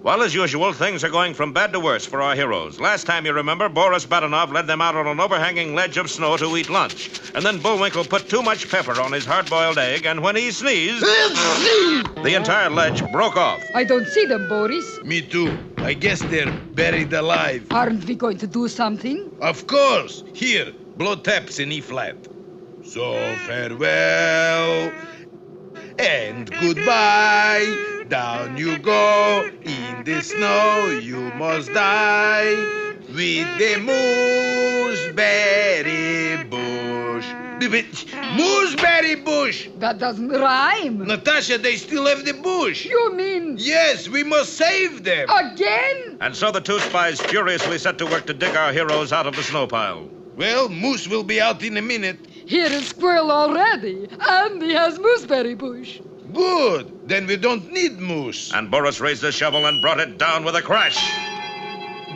Well, as usual, things are going from bad to worse for our heroes. Last time, you remember, Boris Badenov led them out on an overhanging ledge of snow to eat lunch. And then Bullwinkle put too much pepper on his hard-boiled egg, and when he sneezed, the entire ledge broke off. I don't see them, Boris. Me too. I guess they're buried alive. Aren't we going to do something? Of course. Here, blow taps in E-flat. So farewell and goodbye. Down you go in the snow, you must die with the mooseberry bush. Mooseberry bush! That doesn't rhyme. Natasha, they still have the bush. You mean... Yes, we must save them. Again? And so the two spies furiously set to work to dig our heroes out of the snow pile. Well, Moose will be out in a minute. Here is Squirrel already, and he has mooseberry bush. Good. Then we don't need Moose. And Boris raised a shovel and brought it down with a crash.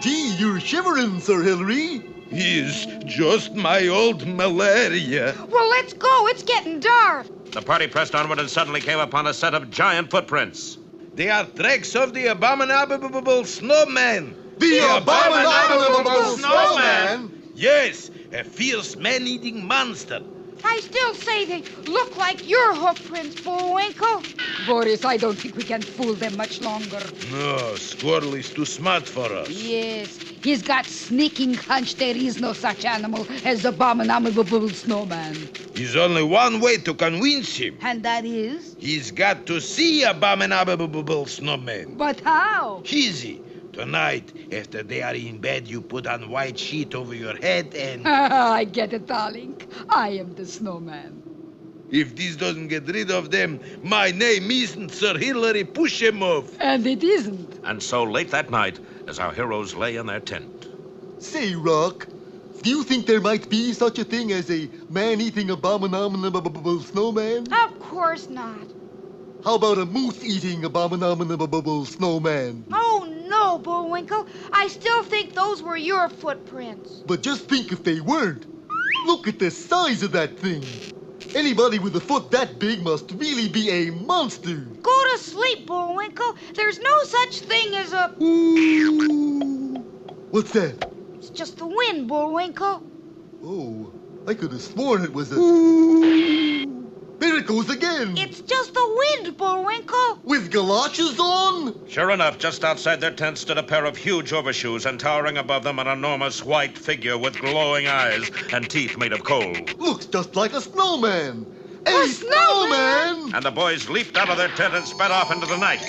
Gee, you're shivering, Sir Hilary. He's just my old malaria. Well, let's go. It's getting dark. The party pressed onward and suddenly came upon a set of giant footprints. They are tracks of the abominable snowman. The abominable snowman? Yes, a fierce man-eating monster. I still say they look like your hoof prints, Bullwinkle. Boris, I don't think we can fool them much longer. No, Squirrel is too smart for us. Yes, he's got sneaking hunch there is no such animal as abominable snowman. There's only one way to convince him. And that is? He's got to see abominable snowman. But how? Easy. Tonight, after they are in bed, you put on white sheet over your head and... I get it, darling. I am the snowman. If this doesn't get rid of them, my name isn't Sir Hilary Push-em-off. And it isn't. And so late that night, as our heroes lay in their tent. Say, Rock, do you think there might be such a thing as a man-eating abominable snowman? Of course not. How about a moose-eating abominable snowman? Oh, no, Bullwinkle. I still think those were your footprints. But just think if they weren't. Look at the size of that thing. Anybody with a foot that big must really be a monster. Go to sleep, Bullwinkle. There's no such thing as a... Ooh. What's that? It's just the wind, Bullwinkle. Oh, I could have sworn it was a... Ooh. There it goes again. It's just the wind, Bullwinkle. With galoshes on? Sure enough, just outside their tent stood a pair of huge overshoes, and towering above them an enormous white figure with glowing eyes and teeth made of coal. Looks just like a snowman. A snowman! And the boys leaped out of their tent and sped off into the night.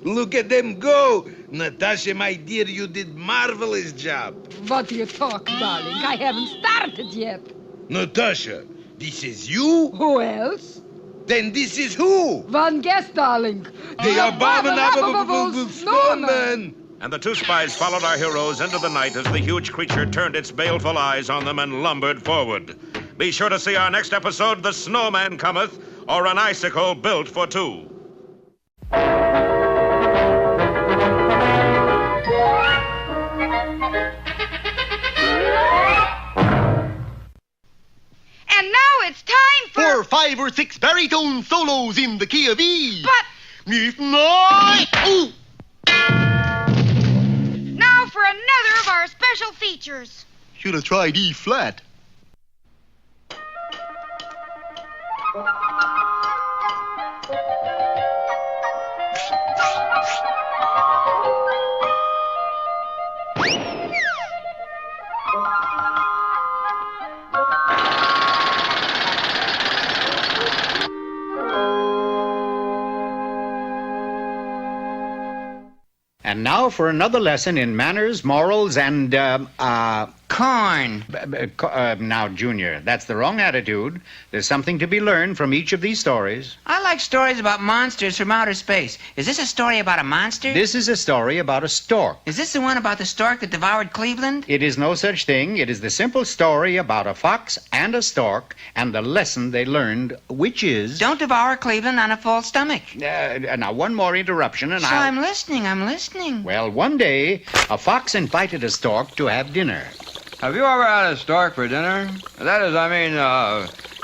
Look at them go. Natasha, my dear, you did marvelous job. What do you talk, darling? I haven't started yet. Natasha, this is you? Who else? Then this is who? One guess, darling. The abominable snowman. And the two spies followed our heroes into the night as the huge creature turned its baleful eyes on them and lumbered forward. Be sure to see our next episode, The Snowman Cometh, or An Icicle Built for Two. And now it's time for 5 or 6 baritone solos in the key of E. But... Ooh. Now for another of our special features. Should have tried E flat. And now for another lesson in manners, morals, and, corn. Now, Junior, that's the wrong attitude. There's something to be learned from each of these stories. I like stories about monsters from outer space. Is this a story about a monster? This is a story about a stork. Is this the one about the stork that devoured Cleveland? It is no such thing. It is the simple story about a fox and a stork and the lesson they learned, which is... Don't devour Cleveland on a full stomach. Now, one more interruption and I'm listening. Well, one day, a fox invited a stork to have dinner. Have you ever had a stork for dinner? That is,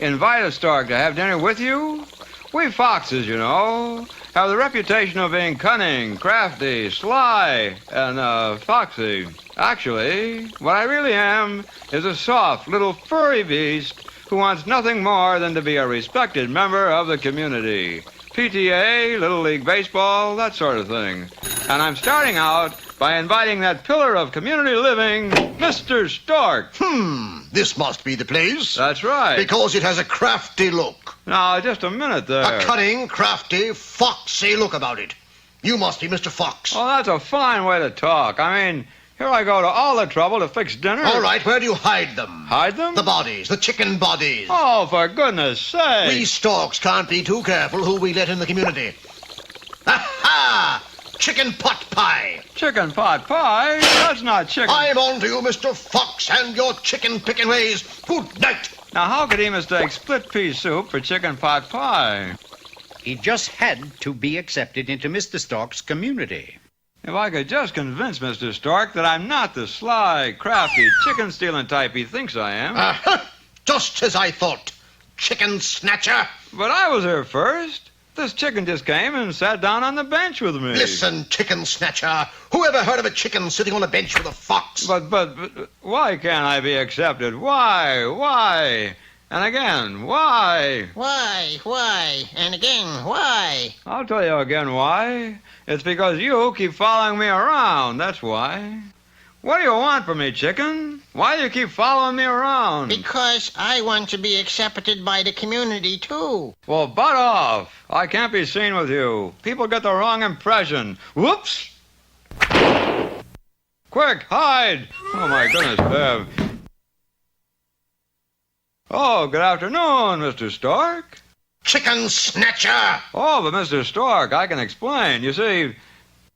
invite a stork to have dinner with you? We foxes, you know, have the reputation of being cunning, crafty, sly, and, foxy. Actually, what I really am is a soft, little furry beast who wants nothing more than to be a respected member of the community. PTA, Little League Baseball, that sort of thing. And I'm starting out by inviting that pillar of community living, Mr. Stork. This must be the place. That's right. Because it has a crafty look. Now, just a minute there. A cunning, crafty, foxy look about it. You must be Mr. Fox. Oh, that's a fine way to talk. Here I go to all the trouble to fix dinner. All right, where do you hide them? Hide them? The bodies, the chicken bodies. Oh, for goodness sake. We storks can't be too careful who we let in the community. Aha! Chicken pot pie. Chicken pot pie? That's not chicken. I'm on to you, Mr. Fox, and your chicken picking ways. Good night. Now, how could he mistake split pea soup for chicken pot pie? He just had to be accepted into Mr. Stork's community. If I could just convince Mr. Stork that I'm not the sly, crafty, chicken-stealing type he thinks I am. Just as I thought. Chicken snatcher. But I was here first. This chicken just came and sat down on the bench with me. Listen, chicken snatcher. Who ever heard of a chicken sitting on a bench with a fox? But why can't I be accepted? Why? And again, why? Why? And again, why? I'll tell you again why. It's because you keep following me around, that's why. What do you want from me, chicken? Why do you keep following me around? Because I want to be accepted by the community, too. Well, butt off. I can't be seen with you. People get the wrong impression. Whoops! Quick, hide! Oh, my goodness, Bev. Oh, good afternoon, Mr. Stork. Chicken snatcher! Oh, but Mr. Stork, I can explain. You see...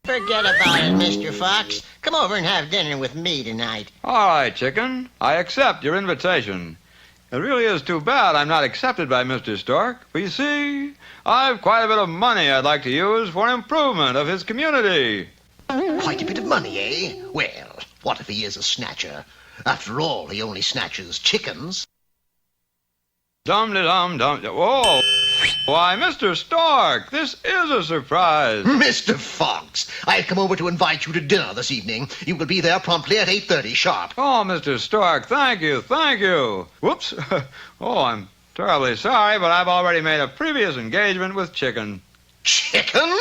Forget about it, Mr. Fox. Come over and have dinner with me tonight. All right, chicken. I accept your invitation. It really is too bad I'm not accepted by Mr. Stork. But you see, I've quite a bit of money I'd like to use for improvement of his community. Quite a bit of money, eh? Well, what if he is a snatcher? After all, he only snatches chickens. Dum-de-dum-dum. Whoa! Why, Mr. Stork, this is a surprise. Mr. Fox, I've come over to invite you to dinner this evening. You will be there promptly at 8:30 sharp. Oh, Mr. Stork, thank you. Whoops. Oh, I'm terribly sorry, but I've already made a previous engagement with chicken. Chicken?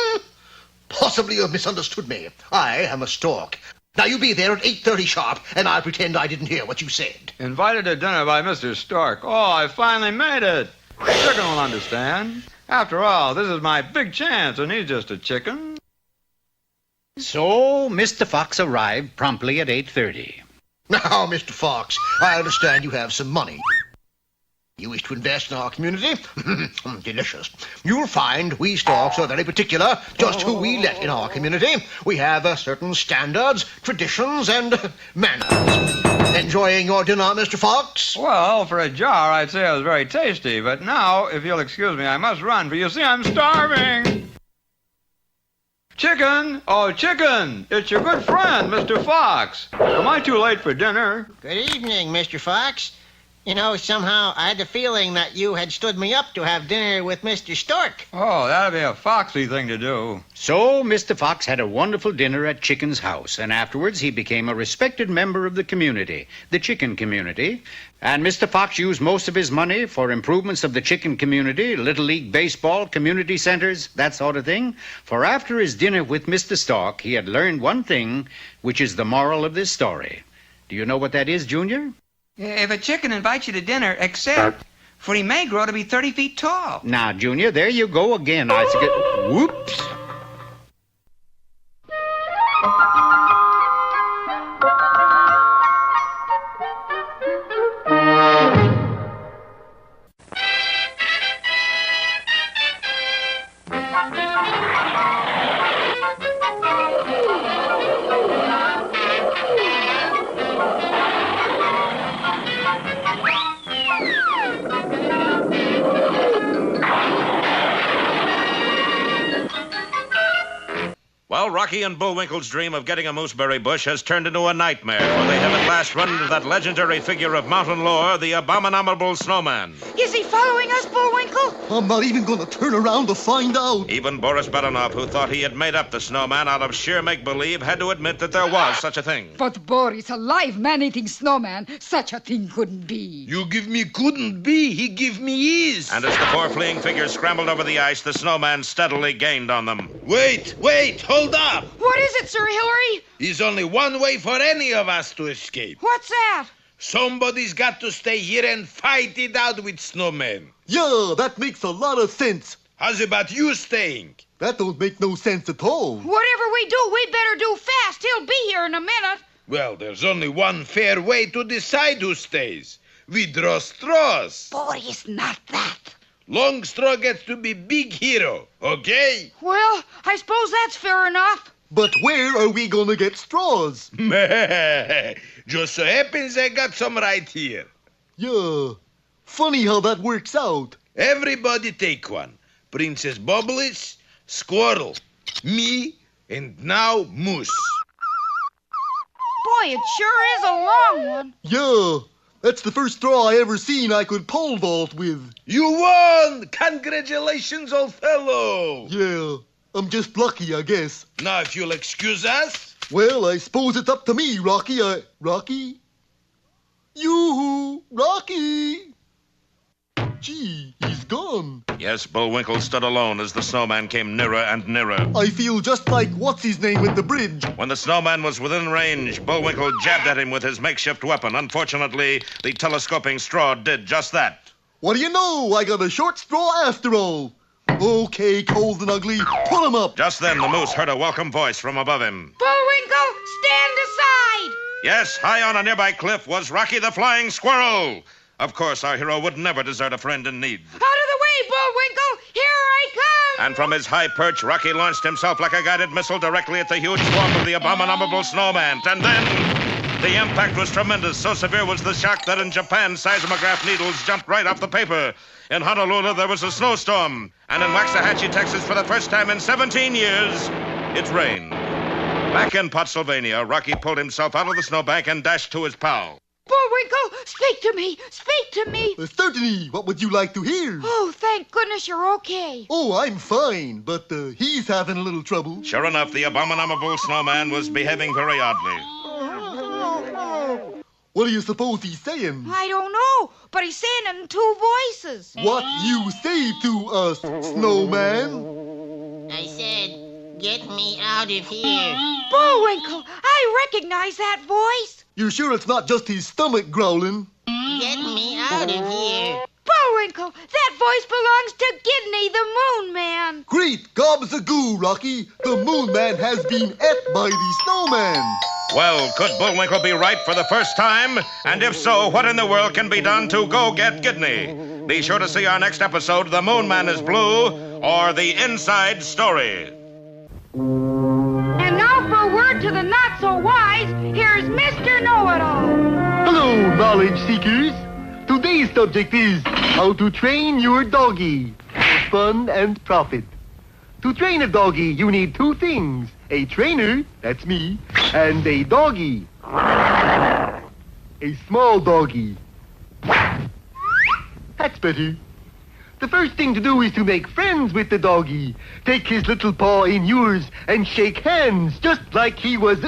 Possibly you've misunderstood me. I am a stork. Now, you be there at 8:30 sharp, and I'll pretend I didn't hear what you said. Invited to dinner by Mr. Stork. Oh, I finally made it. Chicken will understand. After all, this is my big chance, and he's just a chicken. So, Mr. Fox arrived promptly at 8:30. Now, Mr. Fox, I understand you have some money. You wish to invest in our community? Delicious. You'll find we storks are very particular just who we let in our community. We have certain standards, traditions, and manners. Enjoying your dinner, Mr. Fox? Well, for a jar, I'd say it was very tasty. But now, if you'll excuse me, I must run, for you see, I'm starving. Chicken! Oh, chicken! It's your good friend, Mr. Fox. Am I too late for dinner? Good evening, Mr. Fox. You know, somehow I had the feeling that you had stood me up to have dinner with Mr. Stork. Oh, that'd be a foxy thing to do. So, Mr. Fox had a wonderful dinner at Chicken's house, and afterwards he became a respected member of the community, the chicken community. And Mr. Fox used most of his money for improvements of the chicken community, Little League Baseball, community centers, that sort of thing. For after his dinner with Mr. Stork, he had learned one thing, which is the moral of this story. Do you know what that is, Junior? If a chicken invites you to dinner, accept, for he may grow to be 30 feet tall. Now, Junior, there you go again. I forget. Whoops. Well, Rocky and Bullwinkle's dream of getting a mooseberry bush has turned into a nightmare, for they have at last run into that legendary figure of mountain lore, the abominable snowman. Is he following us, Bullwinkle? I'm not even gonna turn around to find out. Even Boris Badenov, who thought he had made up the snowman out of sheer make-believe, had to admit that there was such a thing. But Boris, a live man-eating snowman, such a thing couldn't be. You give me couldn't be, he give me is. And as the four fleeing figures scrambled over the ice, the snowman steadily gained on them. Wait, hold up. What is it, Sir Hillary? There's only one way for any of us to escape. What's that? Somebody's got to stay here and fight it out with snowmen. Yeah, that makes a lot of sense. How's about you staying? That don't make no sense at all. Whatever we do, we better do fast. He'll be here in a minute. Well, there's only one fair way to decide who stays. We draw straws. Boris, not that. Long straw gets to be big hero, okay? Well, I suppose that's fair enough. But where are we gonna get straws? Just so happens I got some right here. Yeah, funny how that works out. Everybody take one. Princess Bubbles, Squirrel, me, and now Moose. Boy, it sure is a long one. Yeah, that's the first straw I ever seen I could pole vault with. You won! Congratulations, old fellow! Yeah, I'm just lucky, I guess. Now, if you'll excuse us. Well, I suppose it's up to me, Rocky. Rocky? Yoo-hoo, Rocky! Gee, he's gone. Yes, Bullwinkle stood alone as the snowman came nearer and nearer. I feel just like what's-his-name at the bridge. When the snowman was within range, Bullwinkle jabbed at him with his makeshift weapon. Unfortunately, the telescoping straw did just that. What do you know? I got a short straw after all. Okay, cold and ugly, pull him up. Just then, the moose heard a welcome voice from above him. Bullwinkle, stand aside. Yes, high on a nearby cliff was Rocky the Flying Squirrel. Of course, our hero would never desert a friend in need. Out of the way, Bullwinkle. Here I come. And from his high perch, Rocky launched himself like a guided missile directly at the huge form of the abominable snowman. And then the impact was tremendous. So severe was the shock that in Japan, seismograph needles jumped right off the paper. In Honolulu, there was a snowstorm. And in Waxahachie, Texas, for the first time in 17 years, it rained. Back in Pottsylvania, Rocky pulled himself out of the snowbank and dashed to his pal. Bullwinkle, speak to me. Speak to me. Certainly. What would you like to hear? Oh, thank goodness you're okay. Oh, I'm fine, but he's having a little trouble. Sure enough, the abominable snowman was behaving very oddly. What do you suppose he's saying? I don't know, but he's saying it in two voices. What you say to us, snowman? I said, get me out of here. Bullwinkle, I recognize that voice. You're sure it's not just his stomach growling? Get me out of here. Bullwinkle, that voice belongs to Gidney, the Moon Man. Great gobs of goo, Rocky. The Moon Man has been ate by the snowman. Well, could Bullwinkle be right for the first time? And if so, what in the world can be done to go get Gidney? Be sure to see our next episode, The Moon Man is Blue, or The Inside Story. And now for a word to the not-so-wise, here's Mr. Know-It-All. Hello, knowledge seekers. Today's subject is how to train your doggy for fun and profit. To train a doggy, you need two things. A trainer, that's me, and a doggy. A small doggy. That's better. The first thing to do is to make friends with the doggy. Take his little paw in yours and shake hands just like he was...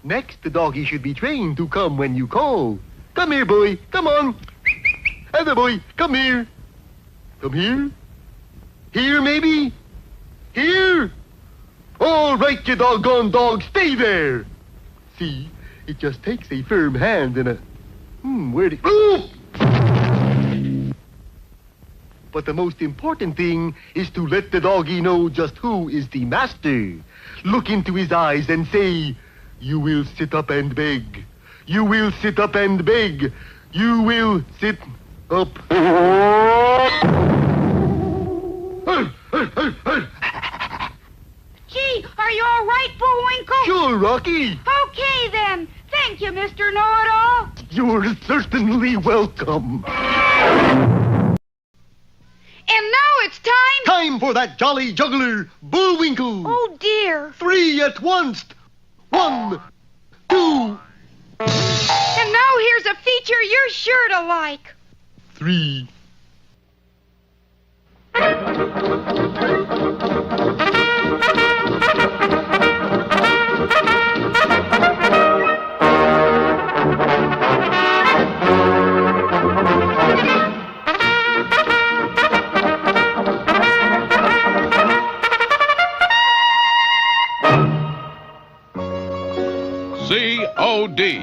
Next, the doggy should be trained to come when you call. Come here, boy. Come on. Other boy, come here. Come here. Here, maybe? Here? All right, you doggone dog, stay there. See, it just takes a firm hand and a... where'd it... Oh! But the most important thing is to let the doggy know just who is the master. Look into his eyes and say, you will sit up and beg. You will sit up and beg. You will sit up. Gee, are you all right, Bullwinkle? Sure, Rocky. Okay, then. Thank you, Mr. Know-It-All. You're certainly welcome. And now it's time... Time for that jolly juggler, Bullwinkle. Oh, dear. 3 at once. 1, 2, And now here's a feature you're sure to like. 3. COD.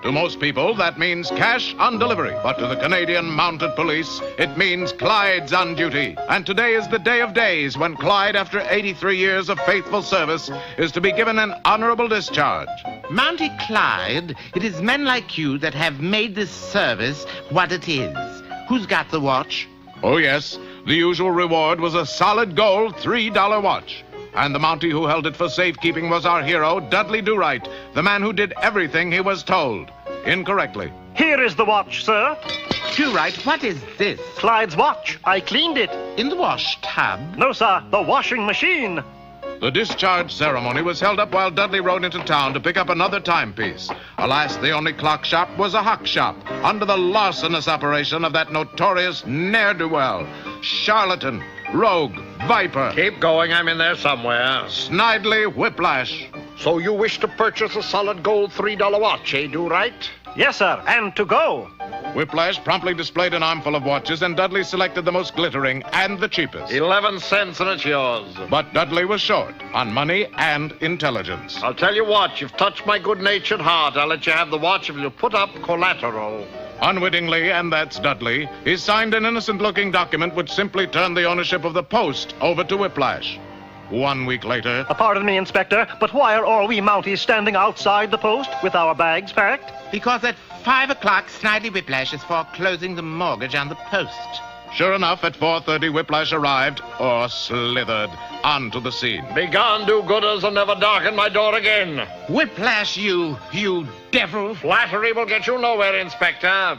To most people, that means cash on delivery. But to the Canadian Mounted Police, it means Clyde's on duty. And today is the day of days when Clyde, after 83 years of faithful service, is to be given an honorable discharge. Mounty Clyde, it is men like you that have made this service what it is. Who's got the watch? Oh, yes. The usual reward was a solid gold $3 watch. And the Mountie who held it for safekeeping was our hero, Dudley Do-Right, the man who did everything he was told, incorrectly. Here is the watch, sir. Do-Right, what is this? Clyde's watch. I cleaned it. In the wash tub? No, sir, the washing machine. The discharge ceremony was held up while Dudley rode into town to pick up another timepiece. Alas, the only clock shop was a hock shop, under the larcenous operation of that notorious ne'er-do-well, charlatan, rogue, viper. Keep going, I'm in there somewhere. Snidely Whiplash. So you wish to purchase a solid gold $3 watch, eh, Do-Right? Yes, sir, and to go. Whiplash promptly displayed an armful of watches, and Dudley selected the most glittering and the cheapest. 11 cents and it's yours. But Dudley was short on money and intelligence. I'll tell you what, you've touched my good-natured heart. I'll let you have the watch if you'll put up collateral. Unwittingly, and that's Dudley, he signed an innocent-looking document which simply turned the ownership of the post over to Whiplash. 1 week later... Pardon me, Inspector, but why are all we Mounties standing outside the post with our bags packed? Because at 5 o'clock, Snidely Whiplash is foreclosing the mortgage on the post. Sure enough, at 4:30, Whiplash arrived, or slithered, onto the scene. Begone, do-gooders, and never darken my door again. Whiplash, you devil. Flattery will get you nowhere, Inspector.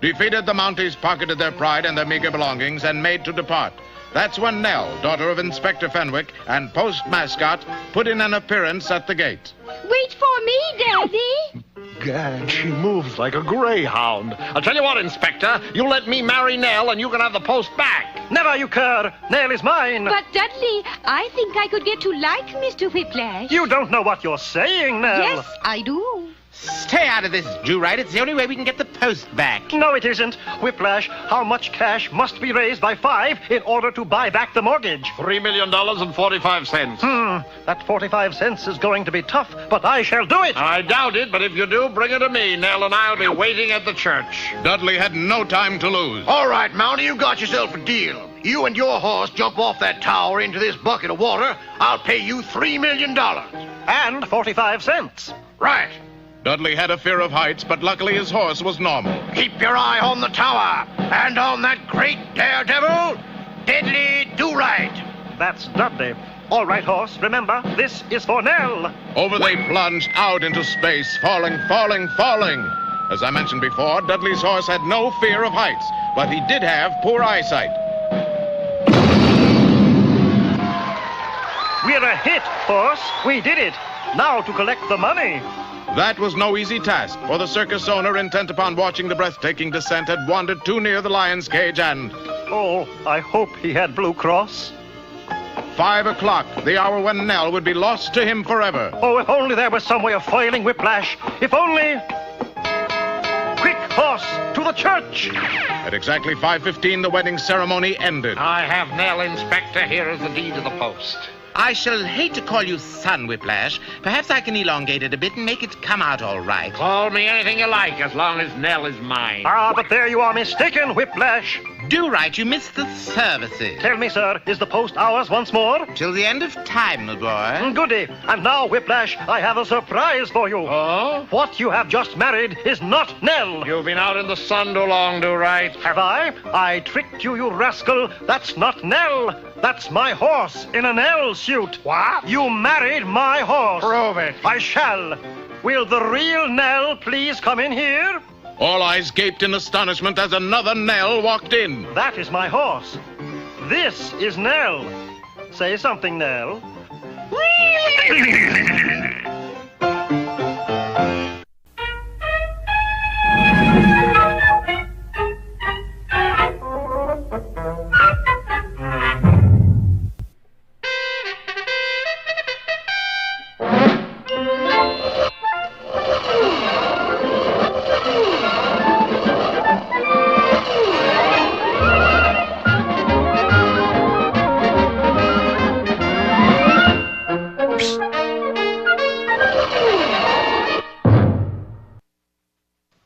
Defeated, the Mounties pocketed their pride and their meager belongings and made to depart. That's when Nell, daughter of Inspector Fenwick and post mascot, put in an appearance at the gate. Wait for me, Daddy. Gad, she moves like a greyhound. I'll tell you what, Inspector, you let me marry Nell and you can have the post back. Never, you cur. Nell is mine. But, Dudley, I think I could get to like Mr. Whiplash. You don't know what you're saying, Nell. Yes, I do. Stay out of this, Do-Right. It's the only way we can get the post back. No, it isn't. Whiplash, how much cash must be raised by 5 in order to buy back the mortgage? $3 million and 45 cents. That 45 cents is going to be tough, but I shall do it. I doubt it, but if you do, bring it to me. Nell and I'll be waiting at the church. Dudley had no time to lose. All right, Mountie, you got yourself a deal. You and your horse jump off that tower into this bucket of water. I'll pay you $3 million. And 45 cents. Right. Dudley had a fear of heights, but luckily his horse was normal. Keep your eye on the tower and on that great daredevil, Deadly Do-Right. That's Dudley. All right, horse, remember, this is for Nell. Over they plunged out into space, falling. As I mentioned before, Dudley's horse had no fear of heights, but he did have poor eyesight. We're a hit, horse. We did it. Now to collect the money. That was no easy task, for the circus owner, intent upon watching the breathtaking descent, had wandered too near the lion's cage and... Oh, I hope he had Blue Cross. 5 o'clock, the hour when Nell would be lost to him forever. Oh, if only there was some way of foiling Whiplash. If only... Quick, horse, to the church! At exactly 5:15, the wedding ceremony ended. I have Nell, Inspector. Here is the deed of the post. I shall hate to call you son, Whiplash. Perhaps I can elongate it a bit and make it come out all right. Call me anything you like, as long as Nell is mine. Ah, but there you are mistaken, Whiplash. Do-Right, you missed the services. Tell me, sir, is the post ours once more? Till the end of time, my boy. Goody. And now, Whiplash, I have a surprise for you. Oh? What you have just married is not Nell. You've been out in the sun too long, Do-Right. Have I? I tricked you, you rascal. That's not Nell. That's my horse in a Nell suit. What? You married my horse. Prove it. I shall. Will the real Nell please come in here? All eyes gaped in astonishment as another Nell walked in. That is my horse. This is Nell. Say something, Nell.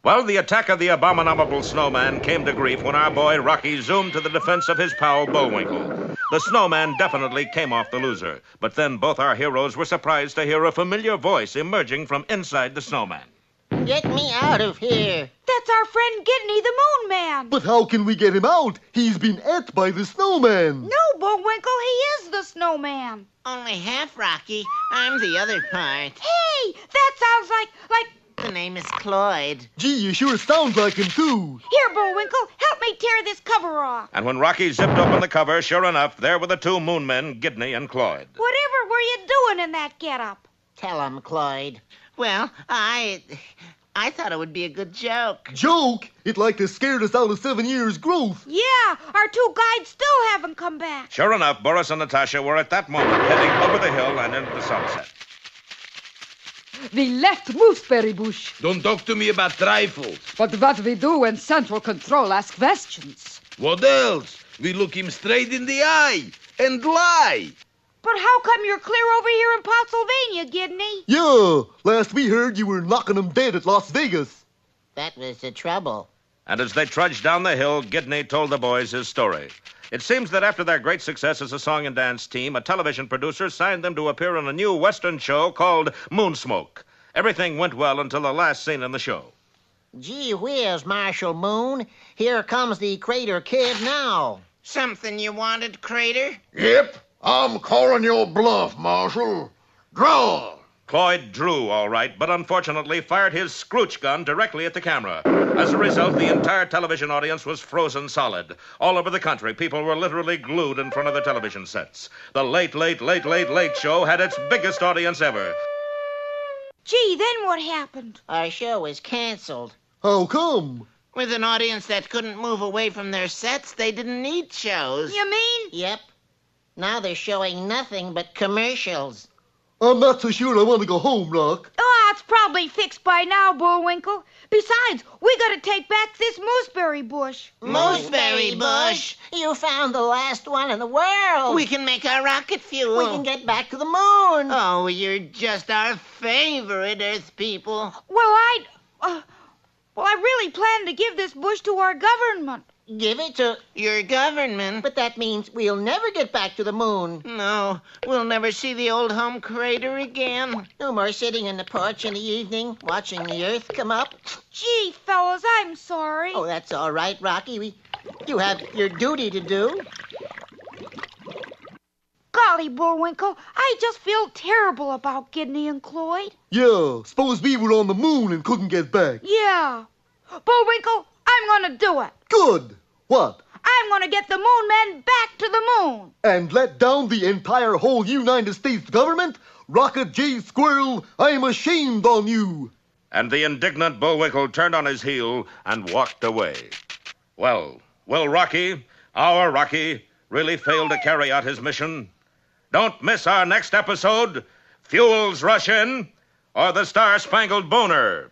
Well, the attack of the abominable snowman came to grief when our boy Rocky zoomed to the defense of his pal Bullwinkle. The snowman definitely came off the loser, but then both our heroes were surprised to hear a familiar voice emerging from inside the snowman. Get me out of here. That's our friend Gidney the Moon Man. But how can we get him out? He's been ate by the snowman. No, Bullwinkle, he is the snowman. Only half, Rocky. I'm the other part. Hey, that sounds like... The name is Cloyd. Gee, you sure sound like him, too. Here, Bullwinkle, help me tear this cover off. And when Rocky zipped open the cover, sure enough, there were the two moon men, Gidney and Cloyd. Whatever were you doing in that getup? Tell him, Cloyd. Well, I thought it would be a good joke. Joke? It like to scared us out of 7 years' growth. Yeah, our two guides still haven't come back. Sure enough, Boris and Natasha were at that moment heading over the hill and into the sunset. We left Mooseberry Bush. Don't talk to me about trifles. But what we do when Central Control asks questions? What else? We look him straight in the eye and lie. But how come you're clear over here in Pennsylvania, Gidney? Yeah, last we heard you were knocking them dead at Las Vegas. That was the trouble. And as they trudged down the hill, Gidney told the boys his story. It seems that after their great success as a song and dance team, a television producer signed them to appear in a new Western show called Moonsmoke. Everything went well until the last scene in the show. Gee whiz, Marshal Moon. Here comes the Crater Kid now. Something you wanted, Crater? Yep, I'm calling your bluff, Marshal. Draw! Cloyd drew, all right, but unfortunately fired his scrooch gun directly at the camera. As a result, the entire television audience was frozen solid. All over the country, people were literally glued in front of the television sets. The Late Show had its biggest audience ever. Gee, then what happened? Our show was canceled. How come? With an audience that couldn't move away from their sets, they didn't need shows. You mean? Yep. Now they're showing nothing but commercials. I'm not so sure I want to go home, Rock. Oh, it's probably fixed by now, Bullwinkle. Besides, we gotta take back this mooseberry bush. Mooseberry bush? You found the last one in the world. We can make our rocket fuel. We can get back to the moon. Oh, you're just our favorite Earth people. Well, I really plan to give this bush to our government. Give it to your government. But that means we'll never get back to the moon. No, we'll never see the old home crater again. No more sitting in the porch in the evening, watching the Earth come up. Gee, fellas, I'm sorry. Oh, that's all right, Rocky. You have your duty to do. Golly, Bullwinkle, I just feel terrible about Gidney and Cloyd. Yeah, suppose we were on the moon and couldn't get back. Yeah. Bullwinkle, I'm gonna do it. Good. What? I'm gonna get the moon men back to the moon. And let down the entire whole United States government? Rocket J. Squirrel, I'm ashamed on you. And the indignant Bullwinkle turned on his heel and walked away. Well, will Rocky, our Rocky, really fail to carry out his mission? Don't miss our next episode, Fuels Rush In, or the Star-Spangled Boner.